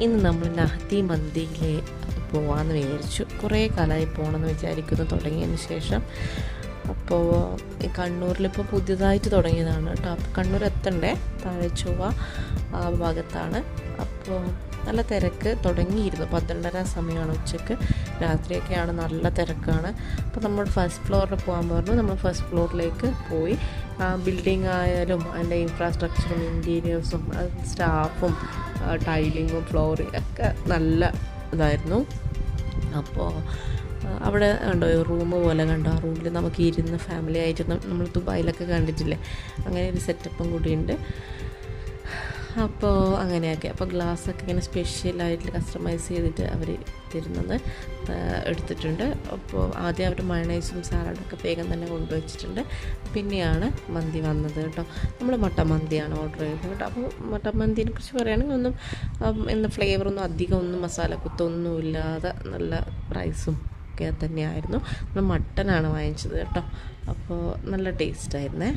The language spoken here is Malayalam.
ഇന്ന് നമ്മൾ നഹ്ദി മന്തിയിലെ പോകാമെന്ന് വിചാരിച്ചു. കുറേ കാലമായി പോകണമെന്ന് വിചാരിക്കുന്നു തുടങ്ങിയതിന് ശേഷം. അപ്പോൾ ഈ കണ്ണൂരിലിപ്പോൾ പുതിയതായിട്ട് തുടങ്ങിയതാണ് കേട്ടോ. അപ്പോൾ കണ്ണൂർ എത്തണ്ടേ, താഴെ ചൊവ്വ ആ ഭാഗത്താണ്. അപ്പോൾ നല്ല തിരക്ക് തുടങ്ങിയിരുന്നു. 12:30 സമയമാണ് ഉച്ചയ്ക്ക്. രാത്രിയൊക്കെയാണ്, നല്ല തിരക്കാണ്. അപ്പോൾ നമ്മൾ ഫസ്റ്റ് ഫ്ലോറിൽ പോകാൻ പറഞ്ഞു. നമ്മൾ ഫസ്റ്റ് ഫ്ലോറിലേക്ക് പോയി. ബിൽഡിംഗ് ആയാലും അതിൻ്റെ ഇൻഫ്രാസ്ട്രക്ചറും ഇൻറ്റീരിയേഴ്സും സ്റ്റാഫും ടൈലിങ്ങും ഫ്ലോറിങ് ഒക്കെ നല്ല ഇതായിരുന്നു. അപ്പോൾ അവിടെ കണ്ടോ റൂം പോലെ കണ്ടോ, ആ റൂമിൽ നമുക്ക് ഇരുന്ന് ഫാമിലി ആയിട്ട് നമ്മൾ ദുബായിലൊക്കെ കണ്ടിട്ടില്ലേ, അങ്ങനെ ഒരു സെറ്റപ്പും കൂടിയുണ്ട്. അപ്പോൾ അങ്ങനെയൊക്കെ. അപ്പോൾ ഗ്ലാസ്സൊക്കെ ഇങ്ങനെ സ്പെഷ്യലായിട്ട് കസ്റ്റമൈസ് ചെയ്തിട്ട് അവർ തരുന്നത് എടുത്തിട്ടുണ്ട്. അപ്പോൾ ആദ്യം അവർ മയണൈസും സാലഡൊക്കെ വേഗം തന്നെ കൊണ്ടുവച്ചിട്ടുണ്ട്. പിന്നെയാണ് മന്തി വന്നത് കേട്ടോ. നമ്മൾ മട്ടൻ മന്തിയാണ് ഓർഡർ ചെയ്തത് കേട്ടോ. അപ്പോൾ മട്ടൻ മന്തിനെ കുറിച്ച് പറയുകയാണെങ്കിൽ എന്താ ഫ്ലേവറൊന്നും അധികം ഒന്നും മസാല കുത്തൊന്നും ഇല്ലാതെ നല്ല റൈസും ഒക്കെ തന്നെയായിരുന്നു. നമ്മൾ മട്ടനാണ് വാങ്ങിച്ചത് കേട്ടോ. അപ്പോൾ നല്ല ടേസ്റ്റായിരുന്നേ.